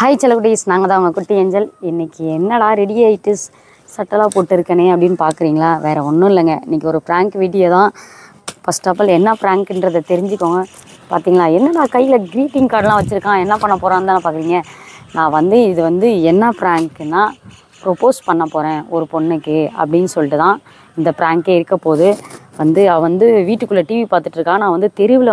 Hi செல்லகுட்டீஸ், நாங்கள் தான் உங்கள் குட்டி ஏஞ்சல். இன்றைக்கி என்னடா ரெடி ஆகிட்டு சட்டெல்லாம் போட்டுருக்கனே அப்படின்னு பார்க்குறீங்களா? வேறு ஒன்றும் இல்லைங்க. இன்றைக்கி ஒரு ப்ராங்க் வீடியோ தான். ஃபர்ஸ்ட் ஆஃப் ஆல் என்ன ப்ராங்க்ன்றதை தெரிஞ்சுக்கோங்க. பார்த்தீங்களா, என்னடா கையில் க்ரீட்டிங் கார்டெலாம் வச்சுருக்கான், என்ன பண்ண போகிறான்னு தானே பார்க்குறீங்க. நான் இது என்ன ப்ராங்க்குன்னா, ப்ரொப்போஸ் பண்ண போகிறேன் ஒரு பொண்ணுக்கு அப்படின்னு சொல்லிட்டு தான் இந்த ப்ராங்கே இருக்க போது. அவள் வீட்டுக்குள்ளே டிவி பார்த்துட்ருக்கா. நான் தெருவில்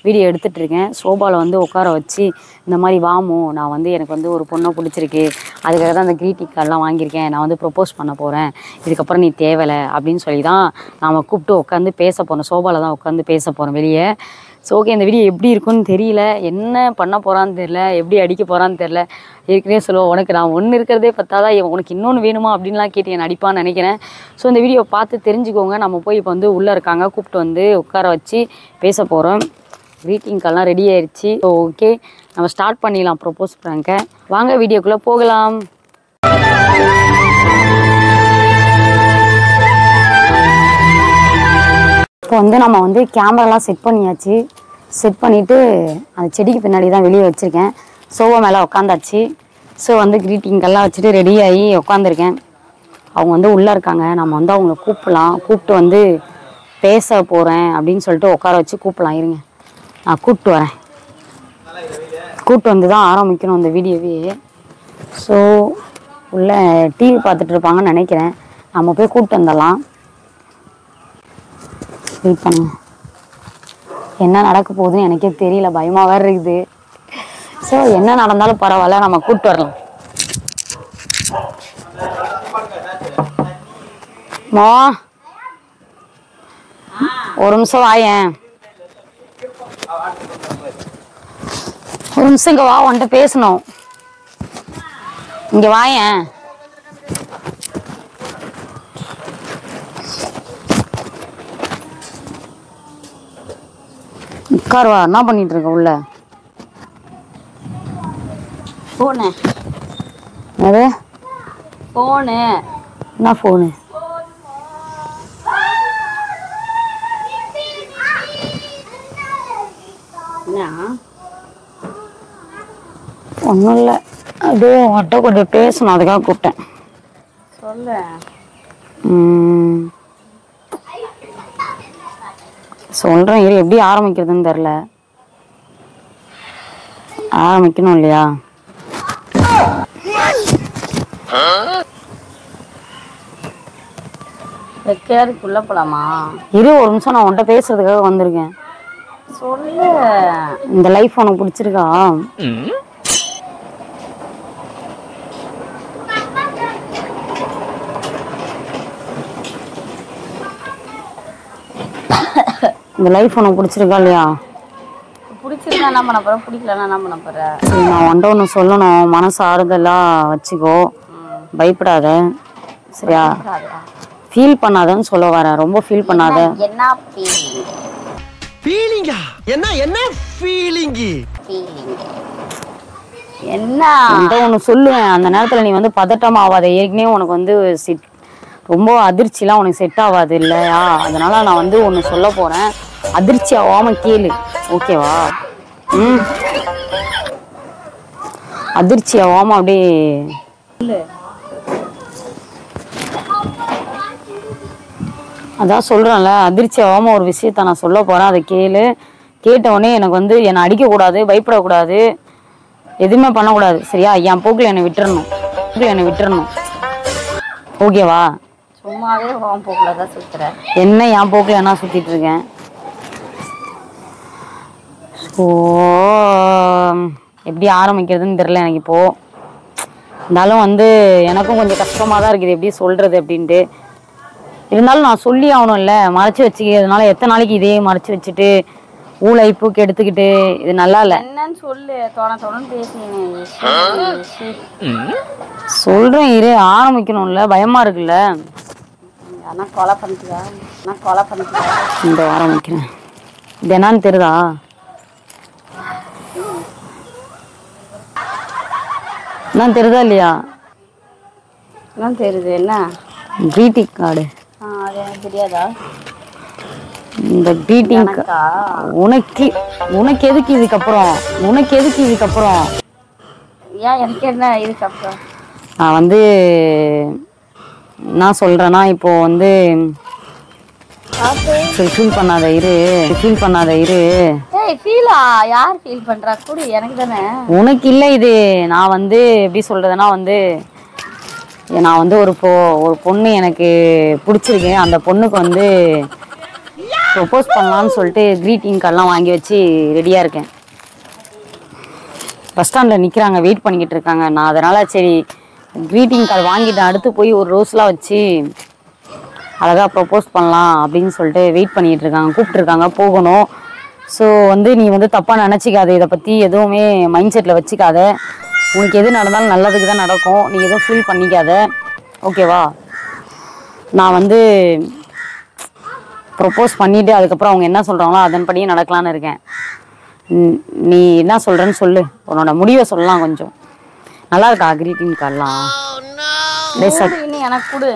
வீடியோ எடுத்துகிட்ருக்கேன். சோபாவில் உட்கார வச்சு இந்த மாதிரி வாமோ, நான் எனக்கு ஒரு பொண்ணை பிடிச்சிருக்கு, அதுக்காக தான் அந்த க்ரீட்டிங் கார்டெலாம் வாங்கியிருக்கேன், நான் ப்ரொப்போஸ் பண்ண போகிறேன், இதுக்கப்புறம் நீ தேவையில்லை அப்படின்னு சொல்லி தான் நாம் கூப்பிட்டு உட்காந்து பேச போகிறோம். சோபாவில் தான் உட்காந்து பேச போகிறோம் வெளியே. ஸோ ஓகே, இந்த வீடியோ எப்படி இருக்குன்னு தெரியல, என்ன பண்ண போகிறான்னு தெரில, எப்படி அடிக்க போகிறான்னு தெரில. ஏற்கனவே சொல்லுவோம், உனக்கு நான் ஒன்று இருக்கிறதே பத்தாதான், உனக்கு இன்னொன்று வேணுமா அப்படின்லாம் கேட்டு என் அடிப்பான்னு நினைக்கிறேன். ஸோ இந்த வீடியோ பார்த்து தெரிஞ்சுக்கோங்க. நம்ம போய் இப்போ உள்ளே இருக்காங்க, கூப்பிட்டு உட்கார வச்சு பேச போகிறோம். க்ரீட்டிங் கார்டெலாம் ரெடி ஆயிடுச்சு. ஸோ ஓகே, நம்ம ஸ்டார்ட் பண்ணிடலாம் ப்ரொப்போஸ் ப்ராங்கை. வாங்க வீடியோக்குள்ளே போகலாம். இப்போ நம்ம கேமராலாம் செட் பண்ணியாச்சு. செட் பண்ணிவிட்டு அந்த செடிக்கு பின்னாடி தான் வெளியே வச்சுருக்கேன். சோஃபா மேலே உட்காந்தாச்சு. ஸோ க்ரீட்டிங் கார்டெலாம் வச்சுட்டு ரெடி ஆகி உட்காந்துருக்கேன். அவங்க உள்ளே இருக்காங்க. நம்ம அவங்கள கூப்பிடலாம். கூப்பிட்டு பேச போகிறேன் அப்படின்னு சொல்லிட்டு உட்கார வச்சு கூப்பிடலாம். இருங்க, நான் கூப்பிட்டு வரேன். கூப்பிட்டு தான் ஆரம்பிக்கணும் இந்த வீடியோவே. ஸோ உள்ளே டிவி பார்த்துட்டு இருப்பாங்கன்னு நினைக்கிறேன். நம்ம போய் கூப்பிட்டு வந்துடலாம். வெயிட் பண்ணுங்க, என்ன நடக்க போகுதுன்னு எனக்கே தெரியல, பயமாக வேறு இருக்குது. ஸோ என்ன நடந்தாலும் பரவாயில்ல, நம்ம கூப்பிட்டு வரலாம். மா, ஒரு நிமிஷம் வாயேன், ஒரு நிமிஷம் இங்கே வா, உன்கிட்ட பேசணும். இங்கே வாயேன். உட்காருவா, என்ன பண்ணிட்டு இருக்க உள்ள? ஃபோனு அது ஃபோனு. என்ன ஃபோனு? ஒன்றும் இல்லை, அப்படியே உங்கள்கிட்ட கொஞ்சம் பேசணும், அதுக்காக கூப்பிட்டேன். சொல்ல சொல்கிறேன் இரு, எப்படி ஆரம்பிக்கிறதுன்னு தெரில. ஆரம்பிக்கணும் இல்லையா? வெக்கையாருக்குள்ள போலாமா? இரு ஒரு நிமிஷம், நான் உன்கிட்ட பேசுறதுக்காக வந்திருக்கேன். சொல்லு, இந்த லைஃப் உனக்கு பிடிச்சிருக்கா? இந்த லைஃப் உனக்கு பிடிச்சிருக்கா இல்லையா? பிடிச்சிருந்தா என்ன பண்ண போற, பிடிக்கலன்னா என்ன பண்ண போற? சரி, நான் ஒன்றை ஒன்று சொல்லணும், மனசு ஆறுதலாக வச்சுக்கோ, பயப்படாத சரியா? ஃபீல் பண்ணாதன்னு சொல்ல வரேன், ரொம்ப ஃபீல் பண்ணாத. என்ன ஃபீலிங்கா? என்ன ஃபீலிங்? என்ன ஒன்று சொல்லுவேன், அந்த நேரத்தில் நீ பதட்டம் ஆகாத. ஏற்கனவே உனக்கு ரொம்ப அதிர்ச்சிலாம் உனக்கு செட் ஆகாது இல்லையா? அதனால நான் ஒன்று சொல்ல போகிறேன், அதிர்ச்சி ஆகாம கேளு, ஓகேவா? அதிர்ச்சி ஆகாம அப்படியே அதான் சொல்கிறேன்ல, அதிர்ச்சி ஆகாம ஒரு விஷயத்த நான் சொல்ல போகிறேன், அதை கேளு. கேட்டவுடனே எனக்கு என்னை அடிக்கக்கூடாது, பயப்படக்கூடாது, எதுவுமே பண்ணக்கூடாது சரியா? என் போக்கில் என்னை விட்டுறணும், ஓகேவா? சும்மாவே உன் போக்கில் தான் சுற்றுறேன். என்ன என் போக்கில் என்ன சுற்றிட்டு இருக்கேன்? ஸோ எப்படி ஆரம்பிக்கிறதுன்னு தெரில எனக்கு இப்போது. இருந்தாலும் எனக்கும் கொஞ்சம் கஷ்டமாக தான் இருக்குது எப்படி சொல்கிறது அப்படின்ட்டு. இருந்தாலும் நான் சொல்லி ஆகணும் இல்லை, மறைச்சி வச்சுக்கிறதுனால எத்தனை நாளைக்கு இதே மறைச்சி வச்சுட்டு ஊழைப்புக்கு எடுத்துக்கிட்டு, இது நல்லா இல்லை. என்னன்னு சொல்லு, சொல்கிறேன் இரு, ஆரம்பிக்கணும்ல, பயமாக இருக்குல்ல. இந்த ஆரம்பிக்கிறேன். இது என்னன்னு தெரியுதா? என்ன தெரியுதா இல்லையா? என்ன தெரியுது? என்ன க்ரீட்டிங் கார்டு? அது எனக்கு தெரியாதா? இந்த க்ரீட்டிங் உனக்கு எதுக்கு இதுக்கப்புறம்? ஏன் எனக்கு என்ன இதுக்கப்புறம் நான் வந்து என்ன சொல்கிறேன்னா இப்போது வந்து சரி ஃபீல் பண்ணாத இரு ஏய் ஃபீலா யார் ஃபீல் பண்றா கூடி எனக்கு தானே உனக்கு இல்லை இது. நான் வந்து எப்படி சொல்கிறதுனா வந்து நான் வந்து ஒரு பொண்ணு எனக்கு பிடிச்சிருக்கு. அந்த பொண்ணுக்கு வந்து ப்ரொப்போஸ் பண்ணலான்னு சொல்லிட்டு க்ரீட்டிங் கார்டெலாம் வாங்கி வச்சு ரெடியாக இருக்கேன். பஸ் ஸ்டாண்டில் நிற்கிறாங்க, வெயிட் பண்ணிக்கிட்டு இருக்காங்க. நான் அதனால் சரி க்ரீட்டிங் கார்டு வாங்கிட்டேன். அடுத்து போய் ஒரு ரோஸ்லாம் வச்சு அழகாக ப்ரொப்போஸ் பண்ணலாம் அப்படின்னு சொல்லிட்டு வெயிட் பண்ணிகிட்டு இருக்காங்க, கூப்பிட்ருக்காங்க, போகணும். ஸோ வந்து நீ வந்து தப்பாக நினச்சிக்காத, இதை பற்றி எதுவுமே மைண்ட் செட்டில் வச்சுக்காத. உனக்கு எது நடந்தாலும் நல்லதுக்கு தான் நடக்கும். நீ எதுவும் ஃபீல் பண்ணிக்காத, ஓகேவா? நான் வந்து ப்ரொப்போஸ் பண்ணிவிட்டு அதுக்கப்புறம் அவங்க என்ன சொல்கிறாங்களோ அதன்படியே நடக்கலான்னு இருக்கேன். நீ என்ன சொல்கிறேன்னு சொல்லு, உன்னோட முடிவை சொல்லலாம். கொஞ்சம் நல்லா இருக்கா க்ரீட்டிங் கார்டெலாம்? எனக்கு கொடு.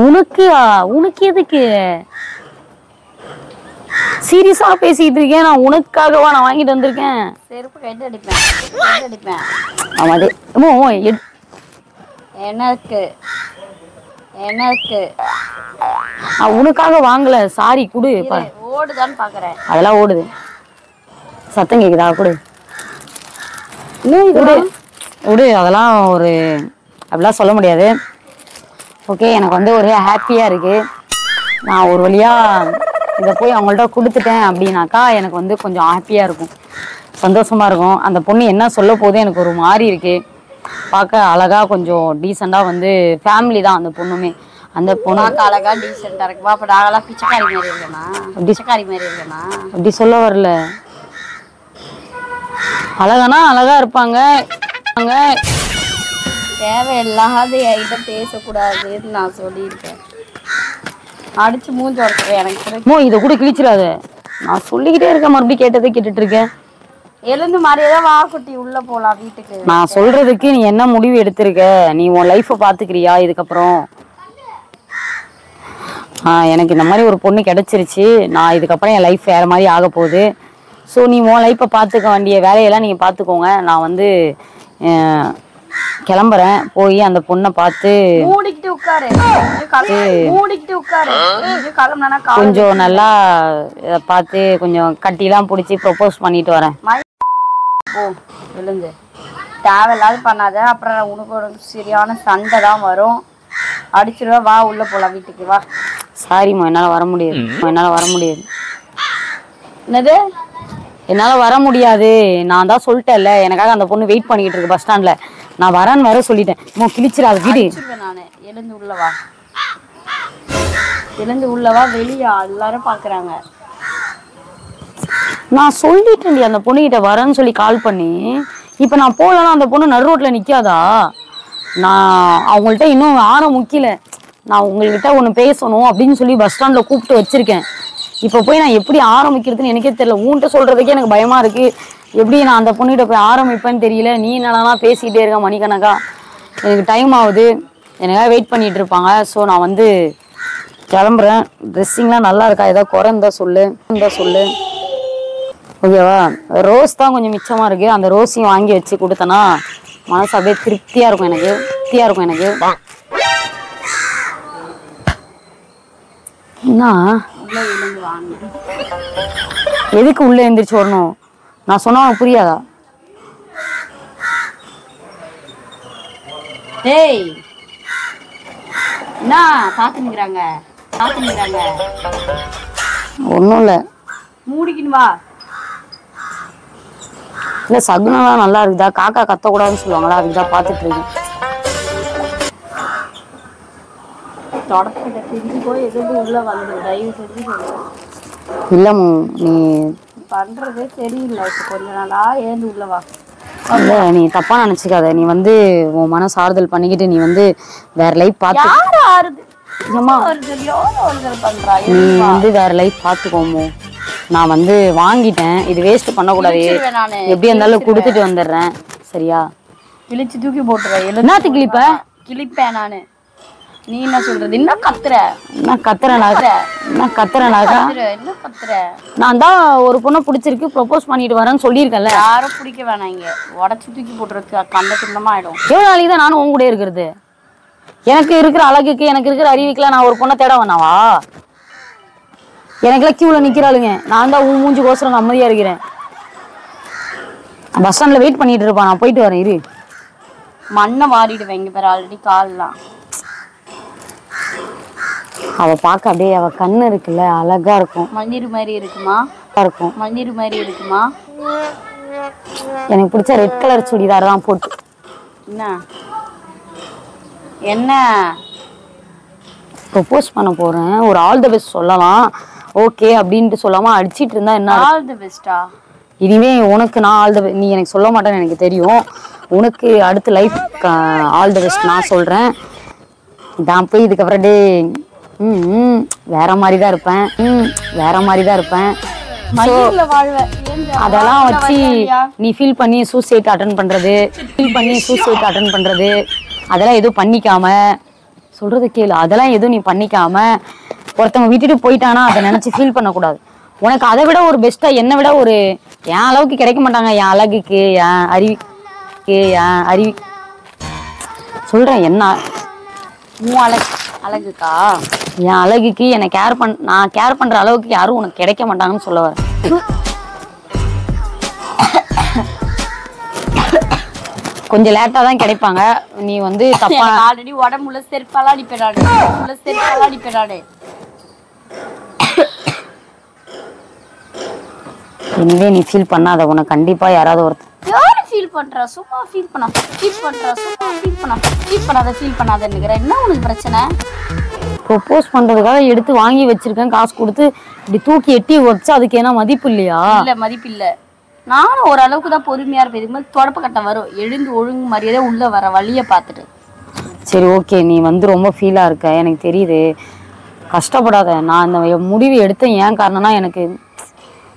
உனக்கு எதுக்கு சீரியஸா பேசிட்டு இருக்கேன்? நான் உனக்காகவா நான் வாங்கிட்டு வந்திருக்கேன். செருப்பு கைட்டு அடிப்பேன். எனக்கு உனக்காக வாங்கல, சாரி குடு. ஓடுதான்னு பாக்குறேன். அதெல்லாம் ஓடுது, சத்தம் கேக்குதா? குடு விடு, அதெல்லாம் ஒரு அப்படிலாம் சொல்ல முடியாது. ஓகே, எனக்கு வந்து ஒரே ஹாப்பியாக இருக்குது. நான் ஒரு வழியாக இதை போய் அவங்கள்ட்ட கொடுத்துட்டேன் அப்படின்னாக்கா எனக்கு வந்து கொஞ்சம் ஹாப்பியாக இருக்கும், சந்தோஷமாக இருக்கும். அந்த பொண்ணு என்ன சொல்ல போதே எனக்கு ஒரு மாதிரி இருக்குது. பார்க்க அழகாக கொஞ்சம் டீசெண்டாக வந்து ஃபேமிலி தான் அந்த பொண்ணுமே. அந்த பொண்ணு அழகாக டீசெண்டாக இருக்குமா? அப்போ நாங்களாம் பிச்சைக்காரி மாதிரி இல்லைண்ணா? அப்படி சொல்ல வரல. அழகானா அழகாக இருப்பாங்க. தேவையில்லாத என்கிட்ட பேசக்கூடாதுன்னு நான் சொல்லியிருக்கேன். அடிச்சு மூஞ்சி உடச்சுருவேன். எனக்கு இதை கூட கிழிச்சிடாத. நான் சொல்லிக்கிட்டே இருக்கேன், மறுபடியும் கேட்டதே கேட்டுட்டு இருக்கேன். எழுந்து மாதிரியே வா குட்டி, உள்ள போலாம் வீட்டுக்கு. நான் சொல்றதுக்கு நீ என்ன முடிவு எடுத்திருக்க? நீ உன் லைஃப்பை பார்த்துக்கிறியா இதுக்கப்புறம்? எனக்கு இந்த மாதிரி ஒரு பொண்ணு கிடைச்சிருச்சு. நான் இதுக்கப்புறம் என் லைஃப் வேறு மாதிரி ஆக போகுது. ஸோ நீ உன் லைஃப்பை பார்த்துக்க வேண்டிய வேலையெல்லாம் நீங்கள் பார்த்துக்கோங்க. நான் வந்து கிளம்புறேன். போய் அந்த பொண்ணை பார்த்து கொஞ்சம் நல்லா பார்த்து கொஞ்சம் கட்டிலாம் பிடிச்சி ப்ரொப்போஸ் பண்ணிட்டு வரேன். எழுந்து தேவையில்லாத பண்ணாத, அப்புறம் உனக்கு ஒரு சரியான சண்டை தான் வரும். அடிச்சிருவா. வா உள்ள போலாம் வீட்டுக்கு வா. சாரிம்மா, என்னால் வர முடியாது. என்னது? என்னால் வர முடியாது. நான் தான் சொல்லிட்டேன்ல, எனக்காக அந்த பொண்ணு வெயிட் பண்ணிக்கிட்டு இருக்கு பஸ் ஸ்டாண்டில். நான் வரேன்னு வேற சொல்லிட்டேன். கிழிச்சிடாது வீடு. நான் எழுந்து உள்ளவா வெளியா எல்லாரும் பாக்குறாங்க. நான் சொல்லிட்டேன் அந்த பொண்ணுகிட்ட வரேன்னு சொல்லி கால் பண்ணி. இப்போ நான் போகலன்னா அந்த பொண்ணு நடு ரோட்டில் நிற்காதா? நான் அவங்கள்ட்ட இன்னும் முக்கியல. நான் உங்கள்கிட்ட ஒன்று பேசணும் அப்படின்னு சொல்லி பஸ் ஸ்டாண்டில் கூப்பிட்டு வச்சிருக்கேன். இப்போ போய் நான் எப்படி ஆரம்பிக்கிறதுன்னு எனக்கே தெரியல. உன்கிட்ட சொல்கிறதுக்கே எனக்கு பயமாக இருக்குது. எப்படி நான் அந்த பொண்ணுகிட்ட போய் ஆரம்பிப்பேன்னு தெரியல. நீ என்னன்னா பேசிக்கிட்டே இருக்க மணிக்கணக்கா. எனக்கு டைம் ஆகுது, எனக்காக வெயிட் பண்ணிகிட்டு இருப்பாங்க. ஸோ நான் வந்து கிளம்புறேன். ட்ரெஸ்ஸிங்லாம் நல்லா இருக்கா? ஏதாவது குறை இருந்தால் சொல்லு. ஓகேவா? ரோஸ் தான் கொஞ்சம் மிச்சமாக இருக்குது. அந்த ரோஸையும் வாங்கி வச்சு கொடுத்தேன்னா மனசு அப்படியே திருப்தியாக இருக்கும் எனக்கு. என்ன எதுக்கு உள்ள எந்திரிச்சு வரணும்? நான் சொன்னா புரியாதா? டேய் என்ன பாத்துங்கறாங்க? ஒண்ணும் இல்ல, மூடிக்கின்னு வா. இல்ல சகுனம்லாம் நல்லா இருக்குதா? காக்கா கத்தக்கூடாதுன்னு சொல்லுவாங்களா? அதுக்குதான் பாத்துட்டு இருக்கேன். தொடக்கிட்ட திரும்பி போய் எதுவும் உள்ள வந்து தயவு செஞ்சு இல்லம்மா, நீ பண்றதே சரியில்லை. இப்போ கொஞ்ச நாளா ஏந்து உள்ள வா. இல்ல, நீ தப்பா நினைச்சுக்காத. நீ வந்து உன் மனசு ஆறுதல் பண்ணிக்கிட்டு நீ வந்து வேற லைஃப் பார்த்து நீ வந்து வேற லைஃப் பார்த்துக்கோமோ. நான் வந்து வாங்கிட்டேன், இது வேஸ்ட் பண்ணக்கூடாது. எப்படி இருந்தாலும் கொடுத்துட்டு வந்துடுறேன், சரியா? கிழிச்சு தூக்கி போட்டுறேன். என்னத்து கிழிப்பேன் நானு. நீ என்ன சொல்றது? என்ன கத்துற? என்ன கத்துறனாக்கா என்ன கத்துற? நான் தான் ஒரு பொண்ணை பிடிச்சிருக்கு ப்ரொபோஸ் பண்ணிட்டு வரேன்னு சொல்லியிருக்கேன்ல. யாரும் பிடிக்க வேணாம், இங்க உடச்சு தூக்கி போட்டுருக்கு, கண்ட துண்டமா ஆயிடும். எவ்வளவு நாளைக்கு தான் நானும் உன் கூட இருக்கிறது? எனக்கு இருக்கிற அழகுக்கு எனக்கு இருக்கிற அறிவுக்குலாம் நான் ஒரு பொண்ணை தேட வேணாவா? எனக்குலாம் கியூல நிக்கிறாளுங்க, நான் தான் உன் மூஞ்சி கோசரம் அமைதியா இருக்கிறேன். பஸ் ஸ்டாண்ட்ல வெயிட் பண்ணிட்டு இருப்பான், நான் போயிட்டு வரேன் இரு. மண்ணை வாரிடுவேன் இங்க பேர் ஆல்ரெடி கால்லாம். அவ பார்க்க அப்படியே அவ கண்ணு இருக்குல்ல அழகா இருக்கும். மண்ணீர் மாதிரி இருக்குமா? இருக்கும். மண்ணீர் மாதிரி இருக்குமா? எனக்கு பிடிச்ச ரெட் கலர் சுடிதார் தான் போட்டு. என்ன என்ன ப்ரொபோஸ் பண்ண போறேன், ஒரு ஆல் தி பெஸ்ட் சொல்லலாம் ஓகே அப்படின்ட்டு சொல்லாம அடிச்சிட்டு இருந்தா என்ன? ஆல் தி பெஸ்டா? இனிமே உனக்கு நான் ஆல் தி பெஸ்ட், நீ எனக்கு சொல்ல மாட்டேன்னு எனக்கு தெரியும். உனக்கு அடுத்த லைஃப் ஆல் தி பெஸ்ட் நான் சொல்றேன். நான் போய் இதுக்கப்புறம் டே வேற மாதிரி தான் இருப்பேன், வேற மாதிரி தான் இருப்பேன். அதெல்லாம் வச்சு நீ ஃபீல் பண்ணி சூசைட் அட்டன் பண்றது அதெல்லாம் எதுவும் பண்ணிக்காம, சொல்றது கேளு, அதெல்லாம் எதுவும் நீ பண்ணிக்காம ஒருத்தவங்க விட்டுட்டு போயிட்டானா அதை நினைச்சு ஃபீல் பண்ணக்கூடாது. உனக்கு அதை விட ஒரு பெஸ்டா என்னை விட ஒரு என் அளவுக்கு கிடைக்க மாட்டாங்க. என் அழகுக்கு என் அறிவி சொல்றேன். என்ன அழகுக்கா? என் அழகுக்கு என்னை நான் கேர் பண்ற அளவுக்கு யாரும் உனக்கு கிடைக்க மாட்டாங்கன்னு சொல்ல வரேன். கொஞ்சம் லேட்டா தான் கிடைப்பாங்க. நீ வந்து தப்பா ஆல்ரெடி உடம்புல செருப்பால அடிப்பேடாடு. இனிமே நீ ஃபீல் பண்ணாத, உனக்கு கண்டிப்பா யாராவது ஒருத்தர். யாரு ஃபீல் பண்றா? சும்மா ஃபீல் பண்ணாதன்னுங்கிற. என்ன உனக்கு பிரச்சனை? ப்ரொபோஸ் பண்றதுக்காக எடுத்து வாங்கி வச்சிருக்கேன், காசு கொடுத்து இப்படி தூக்கி எட்டி வச்சு அதுக்கு என்ன மதிப்பு இல்லையா? இல்ல மதிப்பு இல்ல. நானும் ஓரளவுக்கு தான் பொறுமையா இருப்பேன். இதுக்கு மேலே தொடப்ப கட்டம் வரும், எழுந்து ஒழுங்கு மரியாதை உள்ள வர வழிய பார்த்துட்டு. சரி ஓகே, நீ வந்து ரொம்ப ஃபீலா இருக்க எனக்கு தெரியுது, கஷ்டப்படாத. நான் இந்த முடிவு எடுத்தேன் ஏன் காரணம்னா எனக்கு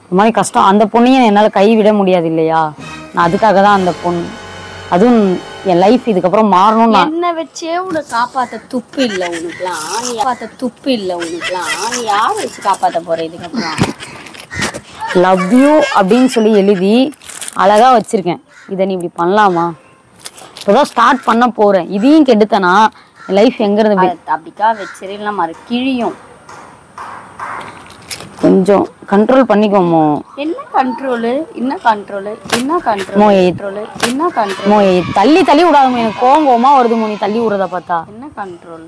இந்த மாதிரி கஷ்டம். அந்த பொண்ணையும் என்னால் கைவிட முடியாது இல்லையா? நான் அதுக்காக தான் அந்த பொண்ணு, அதுவும் என் லைஃப் இதுக்கப்புறம் மாறணும். என்ன வச்சே உனக்கு காப்பாற்ற துப்பு இல்லை உனக்குலாம். நீ யாரை வச்சு காப்பாற்ற போற? இதுக்கப்புறம் லவ் யூ அப்படின்னு சொல்லி எழுதி அழகா வச்சிருக்கேன். இதை நீ இப்படி பண்ணலாமா? இப்போதான் ஸ்டார்ட் பண்ண போறேன், இதையும் கெடுத்தனா லைஃப் எங்க இருந்து? அப்படிக்கா வச்சிடலாம், மறு கிழியும். கொஞ்சம் கண்ட்ரோல் பண்ணிக்கோமோ. என்ன கண்ட்ரோலு? தள்ளி விடாதமோ, எனக்கு கோவமா வருதுமோ நீ தள்ளி விடுறத பார்த்தா. என்ன கண்ட்ரோல்?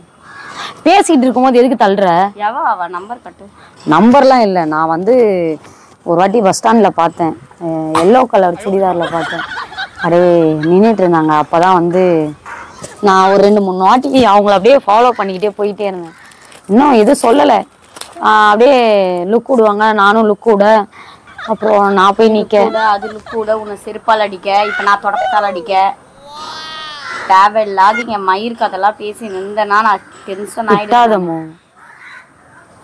பேசிட்டு இருக்கும்போது எதுக்கு தள்ளுற? அவ நம்பர் கட்டு. நம்பர்லாம் இல்லை, நான் வந்து ஒரு வாட்டி பஸ் ஸ்டாண்டில் பார்த்தேன், எல்லோ கலர் சுடிதாரில் பார்த்தேன், அப்படியே நின்றுட்டு இருந்தாங்க. அப்போ தான் வந்து நான் ஒரு 2-3 வாட்டி அவங்கள அப்படியே ஃபாலோ பண்ணிக்கிட்டே போயிட்டே இருந்தேன். இன்னும் எதுவும் சொல்லலை, அப்படியே லுக் விடுவாங்க, நானும் லுக் விட, அப்புறம் நான் போய் நிற்க. அது லுக் விட உன்னை செருப்பால் அடிக்க, இப்போ நான் தொடக்கத்தால் அடிக்க. தேவையில்லாதீங்க மயிருக்கு அதெல்லாம் பேசி நின்றனா நான் டென்ஷன் ஆயிடாதமோ.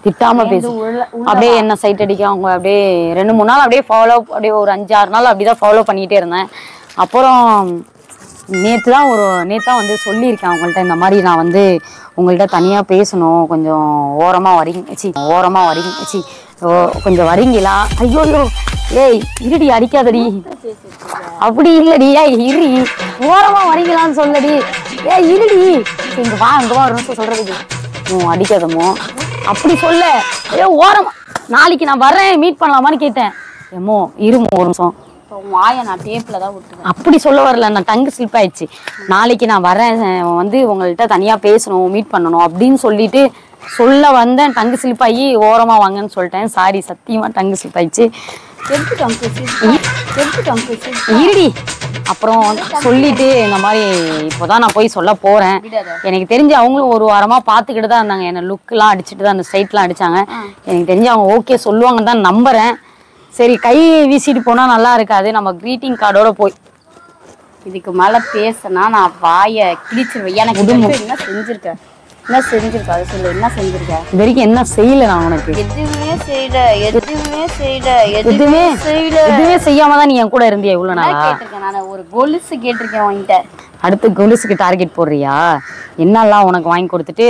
திட்டாம பேசு. அப்படியே என்ன சைட் அடிக்க அவங்க அப்படியே 2-3 நாள் அப்படியே ஃபாலோ, அப்படியே ஒரு 5-6 நாள் அப்படிதான் ஃபாலோ பண்ணிக்கிட்டே இருந்தேன். அப்புறம் நேற்று தான் வந்து சொல்லியிருக்கேன் அவங்கள்ட்ட, இந்த மாதிரி நான் வந்து உங்கள்கிட்ட தனியாக பேசணும், கொஞ்சம் ஓரமாக வரீங்க கொஞ்சம் வரீங்களா? ஐயோ ஏய் இருடி, அடிக்காதடி. அப்படி இல்லடி, இரு, ஓரமா வரீங்களான்னு சொல்லடி. இருடி, இங்க வா ஒரு நிமிஷம் சொல்றதுக்கு. அடிக்காதமோ அப்படி சொல்ல. ஓரமா நாளைக்கு நான் வர்றேன், மீட் பண்ணலாமான்னு கேட்டேன். ஏமோ இருமோ ஒரு நிமிஷம், அப்படி சொல்ல வரல, நான் டங்கு ஸ்லிப் ஆயிடுச்சு. நாளைக்கு நான் வரேன், வந்து உங்கள்கிட்ட தனியா பேசணும், மீட் பண்ணணும் அப்படின்னு சொல்லிட்டு சொல்ல வந்தேன். டங்கு ஸ்லிப் ஆகி ஓரமா வாங்கன்னு சொல்லிட்டேன். சாரி, சத்தியமா டங்கு ஸ்லிப் ஆயிடுச்சு. இருடி, அப்புறம் சொல்லிட்டு இந்த மாதிரி இப்போதான் நான் போய் சொல்ல போறேன். எனக்கு தெரிஞ்சு அவங்களும் ஒரு வாரமா பாத்துக்கிட்டு தான் இருந்தாங்க, என்ன லுக்லாம் அடிச்சுட்டு தான் அந்த ஸ்ட்ரைட்லாம் அடிச்சாங்க. எனக்கு தெரிஞ்சு அவங்க ஓகே சொல்லுவாங்கன்னு தான் நம்புறேன். சரி, கை வீசிட்டு போனா நல்லா இருக்காது, நம்ம கிரீட்டிங் கார்டோட போய் இதுக்கு மேல பேசினா நான் வாயை கிழிச்சிருவேன். எனக்கு என்ன செஞ்சிருக்கேன்? என்ன செஞ்சிருக்க அதை சொல்லு. என்ன செஞ்சிருக்க? இது வரைக்கும் என்ன செய்யல நான் உனக்கு? எதுவுமே செய்யல. எதுவுமே செய்யாம தான் நீ என் கூட இருந்தியா இவ்வளவு நாளா? கேட்டிருக்கேன் நான். ஒரு கொலுசு கேட்டிருக்கேன் உன்கிட்ட. அடுத்து கொலுசுக்கு டார்கெட் போடுறியா? என்னெல்லாம் உனக்கு வாங்கி கொடுத்துட்டு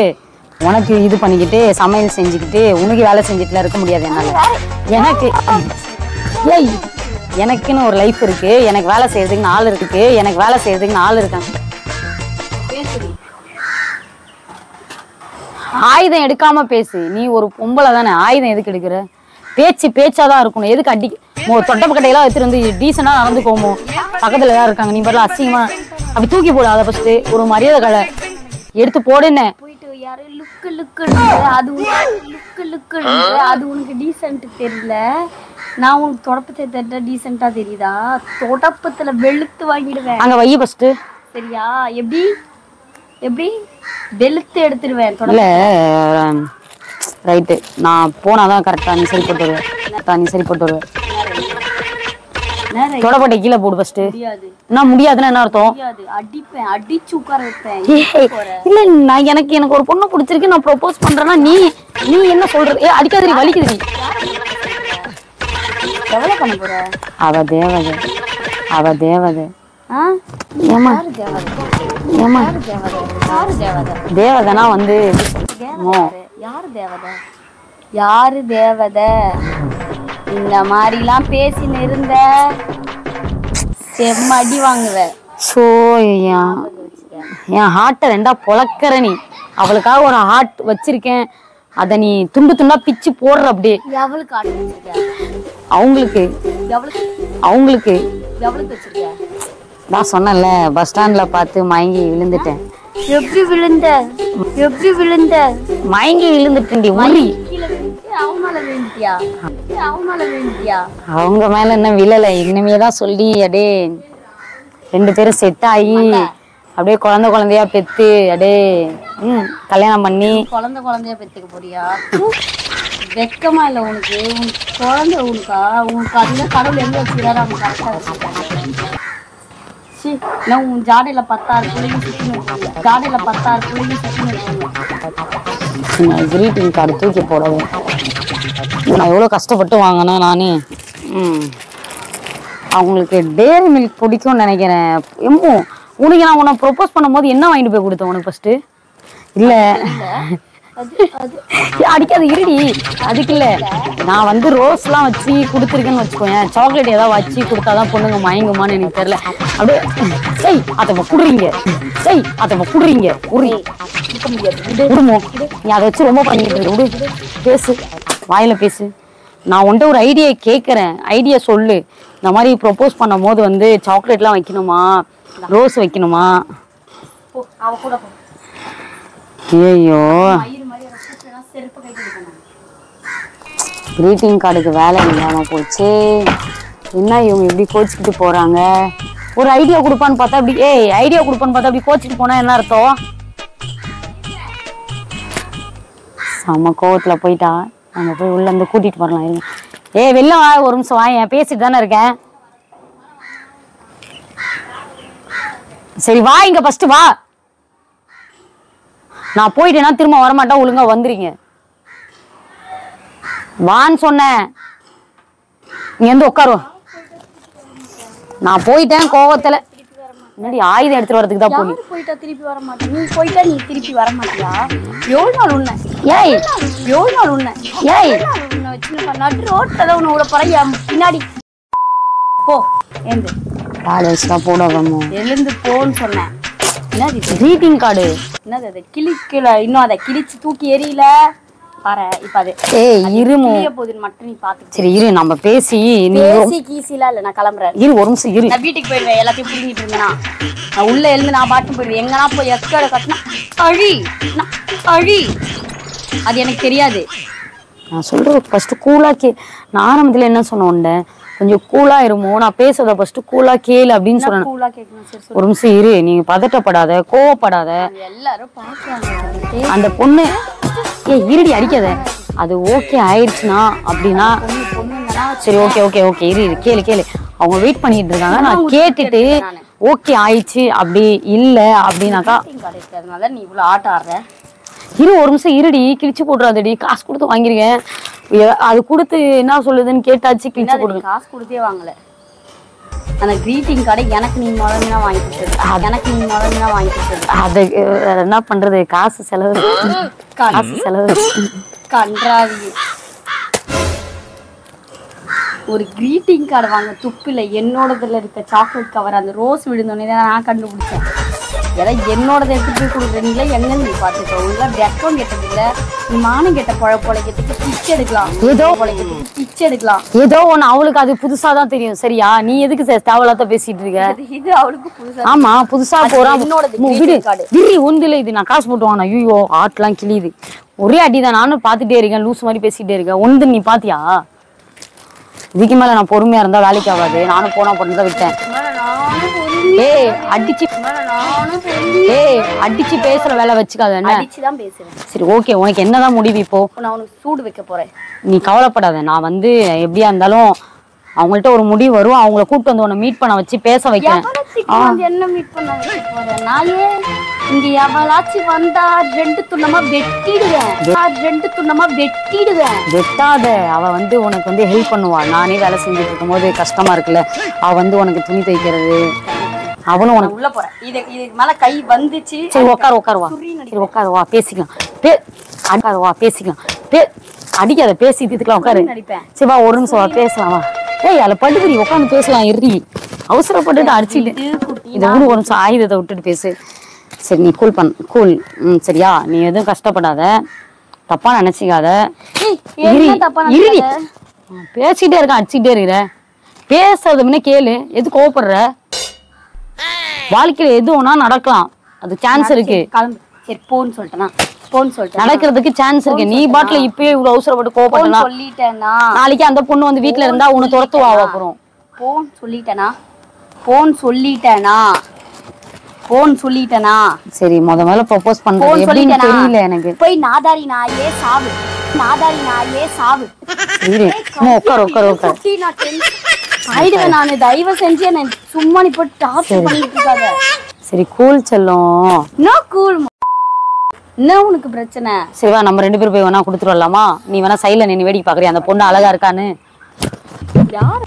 உனக்கு இது பண்ணிக்கிட்டு சமையல் செஞ்சுக்கிட்டு உனக்கு வேலை செஞ்சுட்டுலாம் இருக்க முடியாது என்னால. எனக்கு ஏய் எனக்குன்னு ஒரு லைஃப் இருக்கு. எனக்கு வேலை செய்யறதுக்கு ஆள் இருக்கு. எனக்கு வேலை செய்யறதுக்கு ஆள் இருக்காங்க. ஆயுதம் எடுக்காம பேசு. நீ ஒரு பொம்பளை தானே, ஆயுதம் எதுக்கு எடுக்கிற? பேச்சாதான் இருக்கணும். எதுக்கு அடி தொட்டப்பக்கட்டையெல்லாம் எடுத்துட்டு வந்து டீசெண்டா நடந்துக்கோமோ? பக்கத்துல ஏதாவது இருக்காங்க, நீ பாரு அசிங்கமா அப்படி தூக்கி போடு. அதை ஃபர்ஸ்ட் ஒரு மரியாதை கடை எடுத்து போடுன்னு. அது உனக்கு டீசென்ட் தெரியல. நான் உனக்கு தொடப்பத்தை டீசெண்டா தெரியுதா? தொடப்பத்துல வெளுத்து வாங்கிடுவேன். அங்க வை ஃபர்ஸ்ட். சரியா? எப்படி வெளுத்து எடுத்துடுவேன். இல்ல ரைட்டு, நான் போனாதான் கரெக்டா நீ சரி போட்டு வருவேன். தொடப்பட்டை கீழே போடு ஃபர்ஸ்ட். என்ன முடியாதுன்னா என்ன அர்த்தம்? அடிப்பேன், அடிச்சு உட்கார வைப்பேன். இல்ல நான் எனக்கு ஒரு பொண்ணு பிடிச்சிருக்கு, நான் ப்ரோபோஸ் பண்றேன்னா நீ என்ன சொல்றது? அடிக்காத, வலிக்குது. நீ எவ்வளவு பண்ண போற? அவ தேவதை. தேவதனா வந்து யாரு தேவதை? இந்த மாதிரிலாம் பேசின்னு இருந்த செம்மடி வாங்குவ. சோ என் ஹார்ட்டை ரெண்டா பொழக்கிற நீ. அவளுக்காக ஒரு ஹார்ட் வச்சிருக்கேன், அத நீ துண்டு துண்டா பிச்சு போடுற. அப்படியே அவங்களுக்கு நான் சொன்னேன்ல, பஸ் ஸ்டாண்ட்ல பார்த்து மயங்கி விழுந்துட்டேன். எப்படி விழுந்த? மயங்கி விழுந்துட்டேன்டி. ஊறி அவங்க மேல என்ன விழல, இனிமேதான் சொல்லி அப்படியே 2 பேரும் செட் ஆகி அப்படியே குழந்தையா பெத்து அப்படியே கல்யாணம் பண்ணி குழந்தையா பெத்துக்க போறியா? வெக்கமா இல்ல உனக்கு? குழந்தை உனக்கா? உனக்கு அதுல கடவுள் எங்க வச்சுக்கிறாரு அவங்க கரெக்டா வச்சுக்கிறாங்க. உன் ஜாடையில 10 பிள்ளைங்க கிரீட்டிங் கார்டு தூக்கி போடவே நான் எவ்வளோ கஷ்டப்பட்டு வாங்கினேன் நானே. அவங்களுக்கு டேரி மில்க் பிடிக்கும்னு நினைக்கிறேன். உனக்கு நான் உன்னை ப்ரொப்போஸ் பண்ணும்போது என்ன வாங்கிட்டு போய் கொடுத்தேன் உனக்கு ஃபர்ஸ்ட்? இல்ல அடிக்காது, இருடி. அதுக்கு இல்ல, நான் வந்து ரோஸ் எல்லாம் வச்சு கொடுத்துருக்கேன்னு வச்சுக்கோங்க. சாக்லேட் ஏதாவது வச்சு கொடுத்தாதான் பொண்ணுங்க மயங்குமான்னு எனக்கு தெரியல. அப்படியே அதை குடுறீங்க விடுமோ? நீ அதை வச்சு ரொம்ப பண்ணிட்டு இருக்க. விடு, பேசு, வாயில பேசு. நான் உன்ட்ட ஒரு ஐடியா கேட்கறேன், ஐடியா சொல்லு. இந்த மாதிரி ப்ரொப்போஸ் பண்ணும் போது வந்து சாக்லேட்லாம் வைக்கணுமா, ரோஸ் வைக்கணுமா? ஐயோ, கிரீட்டிங் கார்டுக்கு வேலை இல்லாம போச்சு. என்ன இவங்க இப்படி கோச்சிக்கிட்டு போறாங்க? ஒரு ஐடியா கொடுப்பான்னு பார்த்தா அப்படி ஐடியா கொடுப்பான்னு பார்த்தா அப்படி கோச்சிட்டு போனா என்ன அர்த்தம்? செம்ம கோவத்துல போயிட்டா. நம்ம போய் உள்ள இருந்து கூட்டிட்டு வரலாம். இருங்க. வெளில வா, ஒரு நிமிஷம் வா, பேசிட்டு தானே இருக்கேன். சரி வா, இங்க ஃபர்ஸ்ட் வா. நான் போயிட்டேன்னா திரும்ப வரமாட்டா, ஒழுங்கா வந்துறீங்க. வான்னு சொன்னேன். இங்க வந்து உட்காருவோம். நான் போயிட்டேன் கோவத்துல. முன்னாடி ஆயுதம் எடுத்துட்டு வரதுக்கு தான் போனி. போயிட்டா திருப்பி வர மாட்டேன். நீ போயிட்டா நீ திருப்பி வர மாட்டியா? எவ்வளவு நாள் உன்ன வச்சு நட்டு ரோட்ல உன்னை விட பழைய பின்னாடி போ. எழுந்து காலேஜ்லாம் போடுவோமோ? எழுந்து போன்னு சொன்னேன். என்னது கிரீட்டிங் கார்டு? என்னது அதை கிழிக்கல, இன்னும் அதை கிழிச்சு தூக்கி எரியல பாரு. இப்ப அது இருமோ போகுதுன்னு மட்டும் நீ பாத்து. சரி இரு, நம்ம பேசி கீசிலாம் இல்ல. நான் கிளம்புறேன். இரு, ஒரு நிமிஷம் இரு. நான் வீட்டுக்கு போயிடுவேன். எல்லாத்தையும் புடிங்கிட்டு இருந்தேனா நான் உள்ள எழுந்து நான் பாட்டு போயிடுவேன். எங்கன்னா போய் எக்கட கட்டினா அழி அது எனக்கு தெரியாது. நான் சொல்றேன் ஃபர்ஸ்ட் கூலா நான் ஆரம்பத்துல என்ன சொன்னேன், கொஞ்சம் கூலா இருமோ, நான் பேசுறத ஃபர்ஸ்ட் கூலா கேளு அப்படின்னு சொன்னேன். ஒரு நிமிஷம் இரு, நீங்க பதட்டப்படாத, கோவப்படாத. எல்லாரும் பாக்குறாங்க. அந்த பொண்ணு இருடி, அடிக்காத. அது ஓகே ஆயிடுச்சுன்னா அப்படின்னா சரி, ஓகே இரு, கேளு. அவங்க வெயிட் பண்ணிட்டு இருக்காங்க. நான் கேட்டுட்டு ஓகே ஆயிடுச்சு அப்படி இல்ல அப்படின்னாக்கா நீ இவ்வளவு ஆட்ட ஆடுற. ஒரு நிமிஷம் இருடி, கிழிச்சு போட்டுறாதடி, காசு கொடுத்து வாங்கிருக்கேன். அது கொடுத்து என்ன சொல்லுதுன்னு கேட்டாச்சு, கிழிச்சு போடுங்க. காசு கொடுத்தே வாங்கல. அந்த கிரீட்டிங் கார்டை எனக்கு நீ முதல்ல வாங்கி கொடுத்தது, எனக்கு நீ முதல்ல வாங்கி கொடுத்தது. அது என்ன பண்றது, காசு செலவு, காசு செலவு. கன்றாவி. ஒரு கிரீட்டிங் கார்டு வாங்க துப்பில்லை. என்னோடதுல இருக்க சாக்லேட் கவர் அந்த ரோஸ் விழுந்தோடனே தான் நான் கண்டுபிடிச்சேன். ஏதாவது என்னோடதை எடுத்துட்டு போய் கொடுக்குறீங்களா எங்கன்னு நீ பார்த்துக்கோ. உள்ள வெக்கம் கெட்டதில்ல, நீ மானம் கெட்ட பொழைக்கிறதுக்கு பிச்சை எடுக்கலாம், ஏதோ பொழைக்கிறதுக்கு பிச்சை எடுக்கலாம். ஏதோ ஒண்ணு அவளுக்கு அது புதுசாதான் தெரியும். சரியா, நீ எதுக்கு தேவையில்லாத பேசிட்டு இருக்க? இது அவளுக்கு புதுசா. ஆமா புதுசா போறான். என்னோட ஒன்றுல இது நான் காசு போட்டு வாங்க. ஐயோ ஆட்லாம் கிளியுது. ஒரே அடிதான். நானும் பாத்துட்டே இருக்கேன், லூஸ் மாதிரி பேசிட்டே இருக்கேன். ஒன்று நீ பாத்தியா? இதுக்கு மேல நான் பொறுமையா இருந்தா வேலைக்கு ஆகாது. நானும் போனா பொண்ணுதான் விட்டேன். ஏய் அடிச்சு பேசுற வேலை வச்சுக்காத. அடிச்சுதான் பேசுறேன். சரி ஓகே, உனக்கு என்னதான் முடிவு இப்போ? நான் உனக்கு சூடு வைக்க போறேன். நீ கவலைப்படாத. நான் வந்து எப்படியா இருந்தாலும் அவங்கள்ட்ட ஒரு முடிவு வரும். அவங்கள கூப்பிட்டு வந்து உன்னை மீட் பண்ண வச்சு பேச வைக்கிறேன். என்ன மீட் பண்ண வைக்க போறேன்? நானே இங்க எவளாச்சும் வந்தா 2 துண்டமா வெட்டிடுவேன். வெட்டாத. அவ வந்து உனக்கு வந்து ஹெல்ப் பண்ணுவா. நானே வேலை செஞ்சுட்டு இருக்கும் போது கஷ்டமா இருக்குல்ல, அவ வந்து உனக்கு துணி தைக்கிறது. அவனும் உனக்கு உள்ள போறேன். இதுக்கு மேல கை வந்துச்சு. சரி உட்காருவா. சரி உட்காருவா, பேசிக்கலாம். பேசிக்கலாம். அடிக்காத, பேசி தீர்த்துக்கலாம். உட்காரு. சரி வா, ஒரு நிமிஷம் வா, பேசலாம் வா. ஏய் அதில் படுத்துறி உட்காந்து பேசலாம். இறுதி அவசரப்பட்டுட்டு அடிச்சுட்டு இதை ஒரு நிமிஷம் ஆயுதத்தை விட்டுட்டு பேசு. சரி நீ கூல். சரியா, நீ எதுவும் கஷ்டப்படாத, தப்பா நினைச்சிக்காத. இறுதி பேசிட்டே இருக்க, அடிச்சுட்டே இருக்கிற. பேசுறது முன்ன கேளு. எது கோவப்படுற? வாழ்க்கையில எது ஒன்னா நடக்கலாம், அது சான்ஸ் இருக்கு. சரி போன்னு சொல்லிட்டேனா? நடக்கிறதுக்கு சான்ஸ் இருக்கு. நீ பாட்டுல இப்பயே இவ்வளவு அவசரப்பட்டு கோவப்பட்டனா சொல்லிட்டேனா நாளைக்கு அந்த பொண்ணு வந்து வீட்டுல இருந்தா உன்னை துரத்துவா. அப்புறம் போன் சொல்லிட்டேனா? சரி முதல்ல ப்ரோபோஸ் பண்றது எப்படின்னு தெரியல எனக்கு. போய் நாதாரி நாயே சாவு. உட்காரு. ஆயிடுவேன் நானு. தயவு செஞ்சு என்ன சும்மா நீ போட்டு டார்ச்சர் பண்ணிட்டு இருக்காத. சரி கூல் செல்லும். என்ன உனக்கு பிரச்சனை? சரிவா, நம்ம 2 பேரும் போய் வேணா கொடுத்துட்டு வரலாமா? நீ வேணா சைட்ல நின்று வேடிக்கை பாக்குறியா அந்த பொண்ணு அழகா இருக்கான்னு? யார்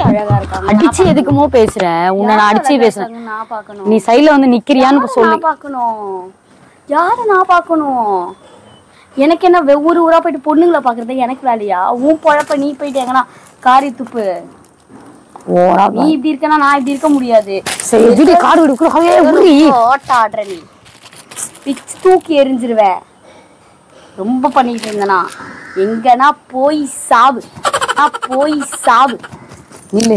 அழகா இருக்காங்க? அடிச்சு எதுக்குமோ பேசுற? உன்னை நான் அடிச்சு பேசுறேன். நான் பாக்கணும். நீ சைட்ல வந்து நிக்கிறியான்னு சொல்லு. யார நான் பாக்கணும்? எனக்கு என்ன ஒவ்வொரு ஊரா போயிட்டு பொண்ணுங்களை பாக்குறது எனக்கு வேலையா? உன் பொழப்ப நீ போயிட்டு எங்கன்னா காரி துப்பு. நீ இப்படி இருக்கனா நான் இப்படி இருக்க முடியாது. சரி காடு ஆடுற நீ பிச்சு தூக்கி எரிஞ்சிருவேன். ரொம்ப பண்ணிட்டு இருந்தனா எங்கன்னா போய் சாவு. இல்ல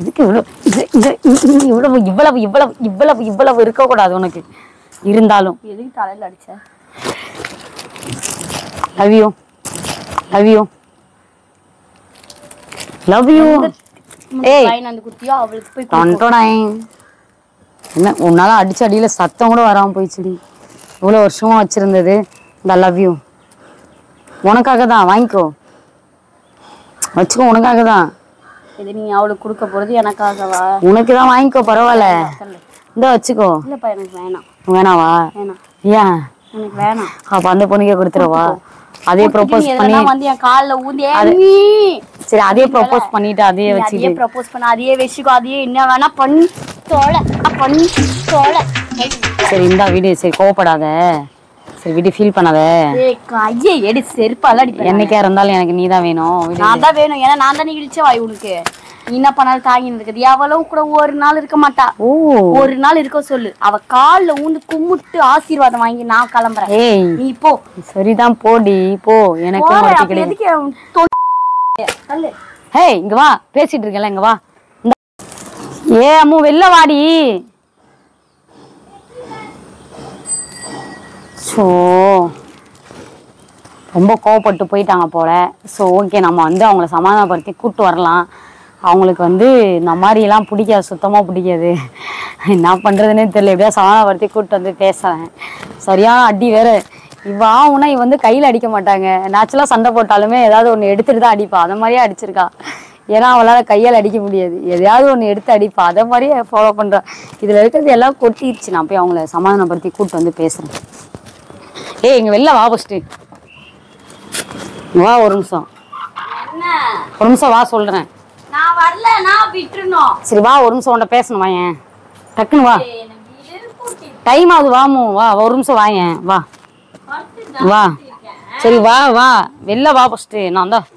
இதுக்கு இவ்வளவு இருக்க கூடாது உனக்கு. இருந்தாலும் எதுக்கு தலையில அடிச்ச? Love you. என்ன உன்னால அடிச்ச அடியில சத்தம் கூட வராம போயிடுச்சுடி. இவ்வளவு வருஷமா வச்சிருந்தது. இந்த லவ் யூ உனக்காக தான். வாங்கிக்கோ, வச்சுக்கோ, உனக்காக தான். இது நீ அவளுக்கு கொடுக்க போறது எனக்காகவா? உனக்கு தான், வாங்கிக்கோ, பரவாயில்ல. இந்த வச்சுக்கோ. இல்லப்பா எனக்கு வேணாம். வேணாவா? ஏன்? எனக்கு வேணாம். அப்ப அந்த பொண்ணுக்கே கொடுத்துருவா. அதே ப்ரோபோஸ் பண்ணி வந்து என் கால்ல ஊந்தி. சரி அதே ப்ரோபோஸ் பண்ணிட்டு அதே வச்சுட்டு ப்ரோபோஸ் பண்ண அதே வெச்சுக்கோ. அதே என்ன வேணா பண்ணி தோட. சரி இந்த வீடு. சரி கோவப்படாத. சரி வீடு ஃபீல் பண்ணாத. கையை எடு, செருப்பால அடிப்பேன். என்னைக்கா இருந்தாலும் எனக்கு நீ தான் வேணும். நான் தான் வேணும். ஏன்னா நான் தானே இடிச்ச வாய் உனக்கு. நீ என்ன பண்ணாலும் தாங்கி இருக்குது. எவ்வளவு கூட ஒரு நாள் இருக்க மாட்டா. ஒரு நாள் இருக்க சொல்லு. அவ கால்ல ஊந்து கும்பிட்டு ஆசீர்வாதம் வாங்கி நான் கிளம்புறேன். நீ போ. சரிதான் போடி போ. எனக்கு இங்க வா, பேசிட்டு இருக்கல. இங்க வா. ஏ அம்மு வெளில வாடி. ஸோ ரொம்ப கோவப்பட்டு போயிட்டாங்க போல. ஸோ ஓகே, நம்ம வந்து அவங்கள சமாதானப்படுத்தி கூப்பிட்டு வரலாம். அவங்களுக்கு வந்து இந்த மாதிரிலாம் பிடிக்காது, சுத்தமாக பிடிக்காது. என்ன பண்ணுறதுன்னே தெரியல. எப்படியா சமாதானப்படுத்தி கூப்பிட்டு வந்து பேசுகிறேன். சரியான அடி வேறு. இவனா இவ வந்து கையில் அடிக்க மாட்டாங்க. நேச்சுரலாக சண்டை போட்டாலுமே ஏதாவது ஒன்று எடுத்துகிட்டு தான் அடிப்பா. அந்த மாதிரியே அடிச்சிருக்கா. ஏன்னா அவளால் கையால் அடிக்க முடியாது. எதையாவது ஒன்று எடுத்து அடிப்பா. அதை மாதிரியே ஃபாலோ பண்ணுறா. இதில் இருக்கிறது எல்லாம் கொட்டிடுச்சு. நான் போய் அவங்கள சமாதானப்படுத்தி கூப்பிட்டு வந்து பேசுகிறேன். ஏய் இங்க வெளில வா ஃபர்ஸ்ட். வா ஒரு நிமிஷம். என்ன? ஒரு நிமிஷம் வா சொல்றேன். நான் வரல, நான் விட்டுறணும். சரி வா ஒரு நிமிஷம் உன்கிட்ட பேசணும் வாயேன். டக்குன்னு வா. டைம் ஆகுது வாமு. வா ஒரு நிமிஷம் வாயேன். வா வா. சரி வா வா வெளில வா ஃபர்ஸ்ட். நான் தான்.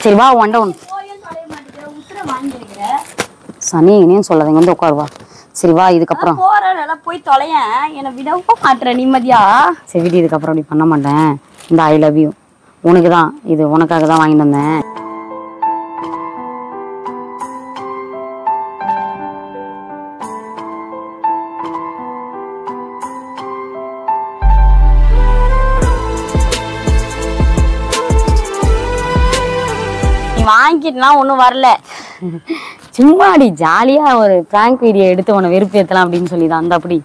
சரி வா ஒன் டவுன். சனி இனியும் சொல்லாதீங்க வந்து உட்காருவா. சரி வா இதுக்கப்புறம் போறேன் போய் தொலையேன். என்னை விடவும் மாட்டேன் நிம்மதியா. சரி விடு இதுக்கப்புறம் அப்படி பண்ண மாட்டேன். இந்த ஐ லவ் யூ உனக்கு தான், இது உனக்காக தான் வாங்கிட்டு வந்தேன். நீ வாங்கிட்டுலாம் ஒன்றும் வரல. சும்மாடி ஜாலியாக ஒரு ப்ராங்க் வீடியோ எடுத்து உன்னை வெறுப்பேற்றலாம் அப்படின்னு சொல்லி தான். அந்த அப்படி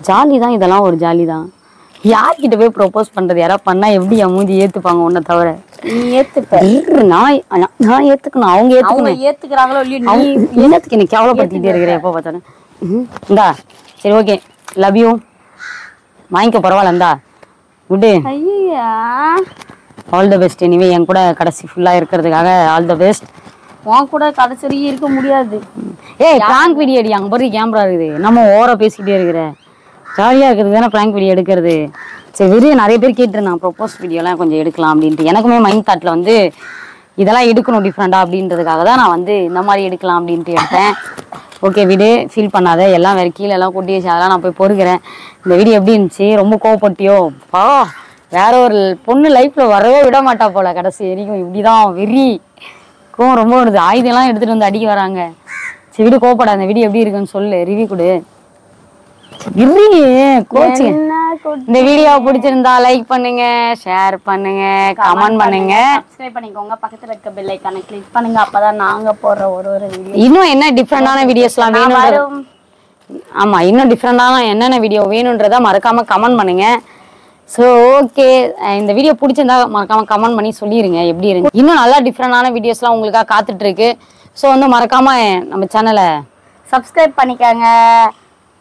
ஜாலி தான், இதெல்லாம் ஒரு ஜாலி தான். யார்கிட்ட போய் ப்ரொப்போஸ் பண்ணுறது? யாராவது பண்ணால் எப்படி என் மூஞ்சி ஏற்றுப்பாங்க உன்னை தவிர? நீ ஏற்றுப்ப. நான் ஏற்றுக்கணும், அவங்க ஏற்றுக்கணும். ஏற்றுக்கிறாங்களோ இல்லையோ நீ என்னத்துக்கு என்னை கேவலப்படுத்திட்டே இருக்கிறேன் எப்போ பார்த்தாலும். இந்தா சரி ஓகே லவ் யூ வாங்கிக்க பரவாயில்ல. இந்தா விடு. ஐயா ஆல் த பெஸ்ட். எனிவே என் கூட கடைசி ஃபுல்லாக இருக்கிறதுக்காக ஆல் த பெஸ்ட். உன் கூட கடைசி இருக்க முடியாது. ஏய் ப்ராங்க் வீடியோ அடி. அங்கே பாரு கேமரா இருக்குது, நம்ம ஓவரா பேசிக்கிட்டே இருக்கிற. ஜாலியாக இருக்கிறது தானே ப்ராங்க் வீடியோ எடுக்கிறது. சரி வெறும் நிறைய பேர் கேட்டிருந்தான் ப்ரொப்போஸ் வீடியோலாம் கொஞ்சம் எடுக்கலாம் அப்படின்ட்டு. எனக்குமே மைண்ட் தாட்டில் வந்து இதெல்லாம் எடுக்கணும் டிஃப்ரெண்டாக அப்படின்றதுக்காக தான் நான் வந்து இந்த மாதிரி எடுக்கலாம் அப்படின்ட்டு எடுத்தேன். ஓகே விடு, ஃபீல் பண்ணாத. எல்லாம் வேறு கீழே எல்லாம் கொட்டி வச்சு அதெல்லாம் நான் போய் பொறுக்கிறேன். இந்த வீடியோ எப்படி இருந்துச்சு? ரொம்ப கோவப்பட்டியோ? வேற ஒரு பொண்ணு லைஃப்பில் வரவே விட மாட்டா போல கடைசி வரைக்கும். இப்படி தான் வெறி கோவம் ரொம்ப வருது. ஆயுதம்லாம் எடுத்துகிட்டு வந்து அடிக்க வராங்க. சரி வீடு கோவப்பட. அந்த வீடியோ எப்படி இருக்குன்னு சொல்லு, ரிவ்யூ கொடு. இந்த வீடியோ பிடிச்சிருந்தா லைக் பண்ணுங்க, ஷேர் பண்ணுங்க, கமெண்ட் பண்ணுங்க, சப்ஸ்கிரைப் பண்ணிக்கோங்க. பக்கத்துல இருக்க பெல் ஐகானை கிளிக் பண்ணுங்க. அப்பதான் நாங்க போடுற ஒரு வீடியோ இன்னும் என்ன டிஃப்ரெண்டான வீடியோஸ்லாம் வேணும். ஆமா இன்னும் டிஃப்ரெண்டான என்னென்ன வீடியோ வேணுன்றத மறக்காம கமெண்ட் பண்ணுங்க. ஸோ ஓகே இந்த வீடியோ பிடிச்சிருந்தா மறக்காம கமெண்ட் பண்ணி சொல்லிடுங்க எப்படி இருக்கு. இன்னும் நல்லா டிஃப்ரெண்டான வீடியோஸ்லாம் உங்களுக்காக காத்துட்டு இருக்கு. ஸோ வந்து மறக்காம நம்ம சேனலை சப்ஸ்கிரைப் பண்ணிக்கோங்க.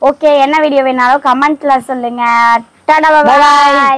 ஓகே என்ன வீடியோ வேணாலும் கமெண்ட்ல சொல்லுங்க. Tata bye.